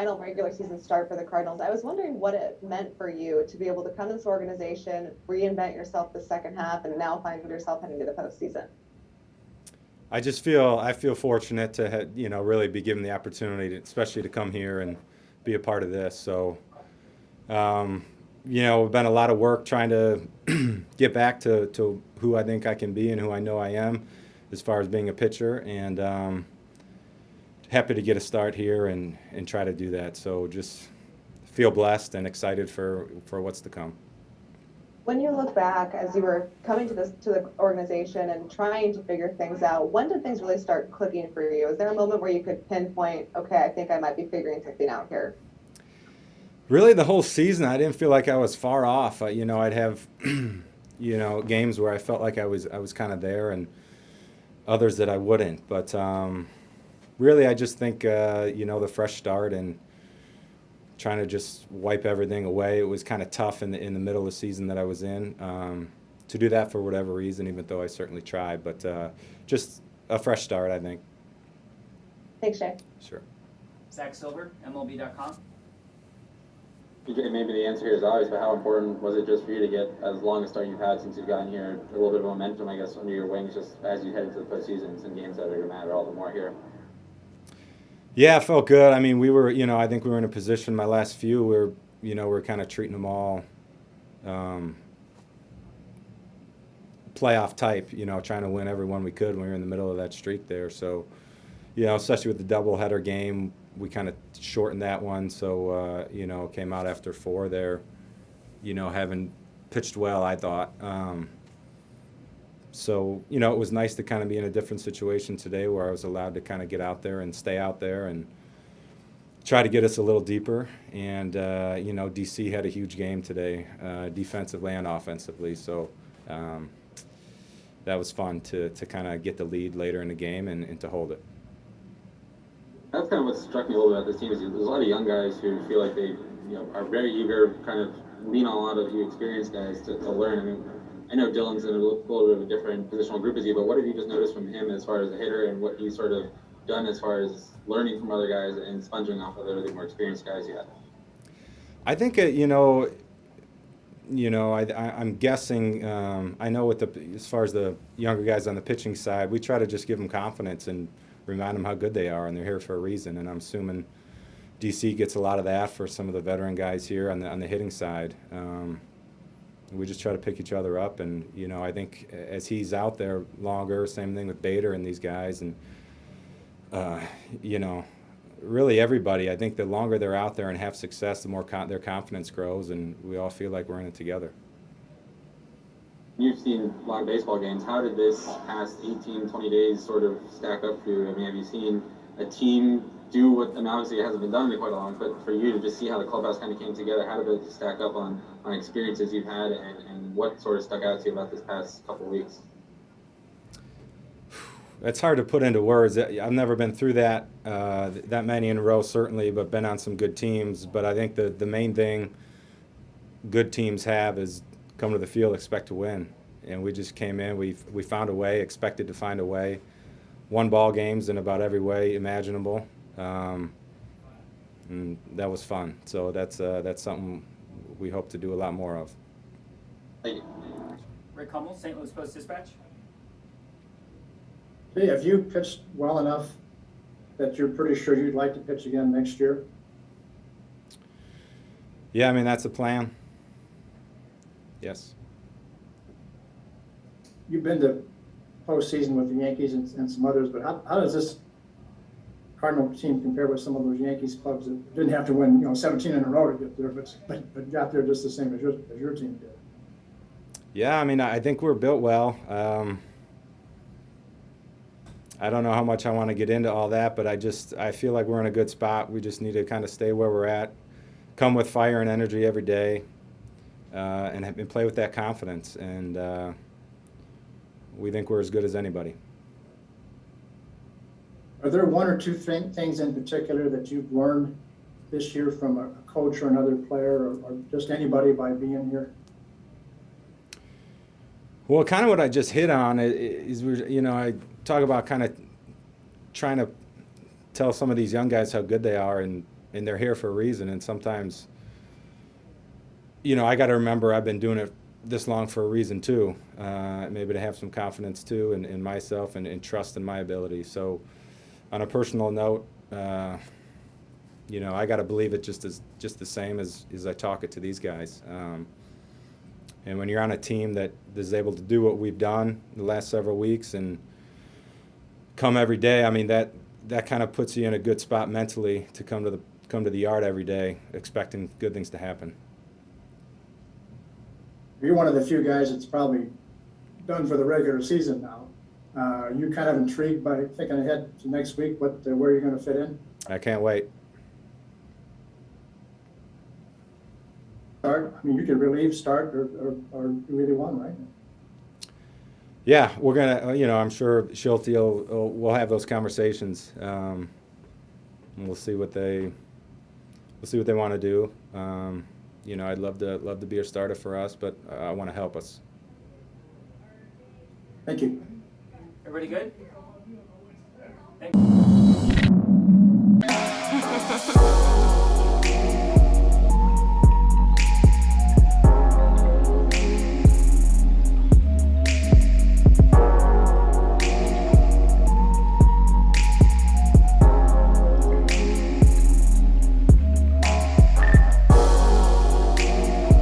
final regular season start for the Cardinals. I was wondering what it meant for you to be able to come to this organization, reinvent yourself the second half, and now find yourself heading to the postseason. I feel fortunate to really be given the opportunity, especially to come here and be a part of this. So, it's been a lot of work trying to get back to who I think I can be and who I know I am as far as being a pitcher, and happy to get a start here and try to do that. So just feel blessed and excited for what's to come. When you look back as you were coming to the organization and trying to figure things out, when did things really start clicking for you? Is there a moment where you could pinpoint, okay, I think I might be figuring something out here? Really, the whole season, I didn't feel like I was far off. I'd have, games where I felt like I was kind of there, and others that I wouldn't. But really, I just think, the fresh start and trying to just wipe everything away. It was kind of tough in the middle of the season that I was in to do that for whatever reason, even though I certainly tried. But just a fresh start, I think. Thanks, Jay. Sure. Zach Silver, MLB.com. Maybe the answer here is obvious, but how important was it just for you to get as long a start you've had since you've gotten here, a little bit of momentum, I guess, under your wings, just as you head into the postseason, some games that are going to matter all the more here? Yeah, it felt good. I mean, we were, I think we were in a position, my last few, we're kind of treating them all playoff type, trying to win every one we could when we were in the middle of that streak there. So, especially with the doubleheader game, we kind of shortened that one. So, came out after 4 there, having pitched well, I thought. So, it was nice to kind of be in a different situation today where I was allowed to kind of get out there and stay out there and try to get us a little deeper. And, DC had a huge game today, defensively and offensively. So that was fun to kind of get the lead later in the game and to hold it. That's kind of what struck me a little bit about this team is there's a lot of young guys who feel like they are very eager, kind of lean on a lot of you experienced guys to learn. I mean, I know Dylan's in a little bit of a different positional group as you, but what have you just noticed from him as far as a hitter and what he's sort of done as far as learning from other guys and sponging off of other more experienced guys yet? I think, I'm guessing, I know as far as the younger guys on the pitching side, we try to just give them confidence and remind them how good they are, and they're here for a reason. And I'm assuming DC gets a lot of that for some of the veteran guys here on the hitting side. We just try to pick each other up, and I think as he's out there longer, same thing with Bader and these guys, and really everybody. I think the longer they're out there and have success, the more their confidence grows, and we all feel like we're in it together. You've seen a lot of baseball games. How did this past 18, 20 days sort of stack up for you? I mean, have you seen a team do what, I mean, obviously it hasn't been done in quite a long, but for you to just see how the clubhouse kind of came together, how did it stack up on experiences you've had and what sort of stuck out to you about this past couple of weeks? It's hard to put into words. I've never been through that many in a row, certainly, but been on some good teams. But I think the main thing good teams have is come to the field, expect to win. And we just came in, we found a way, expected to find a way, won ball games in about every way imaginable. And that was fun. So that's something we hope to do a lot more of. Thank you. Rick Hummel, St. Louis Post-Dispatch. Hey, have you pitched well enough that you're pretty sure you'd like to pitch again next year? Yeah, I mean, that's the plan. Yes. You've been to postseason with the Yankees and some others, but how does this Cardinal team compare with some of those Yankees clubs that didn't have to win, 17 in a row to get there, but got there just the same as your team did? Yeah, I mean, I think we're built well. I don't know how much I want to get into all that, but I feel like we're in a good spot. We just need to kind of stay where we're at, come with fire and energy every day, and play with that confidence. And we think we're as good as anybody. Are there one or two things in particular that you've learned this year from a coach or another player or just anybody by being here? Well, kind of what I just hit on is I talk about kind of trying to tell some of these young guys how good they are and and they're here for a reason. And sometimes, you know, I got to remember I've been doing it this long for a reason too. Maybe to have some confidence too in myself and trust in my ability. So on a personal note, you know, I got to believe it just the same as I talk it to these guys. And when you're on a team that is able to do what we've done the last several weeks and come every day, I mean, that kind of puts you in a good spot mentally to come to the yard every day expecting good things to happen. You're one of the few guys that's probably done for the regular season now. You kind of intrigued by thinking ahead to next week, where you're going to fit in? I can't wait. Start. I mean, you could relieve, start, or do either one, right? Yeah, we're gonna. You know, I'm sure Schulte we'll have those conversations, and we'll see what they want to do. You know, I'd love to be a starter for us, but I want to help us. Thank you. Everybody good? Thank you.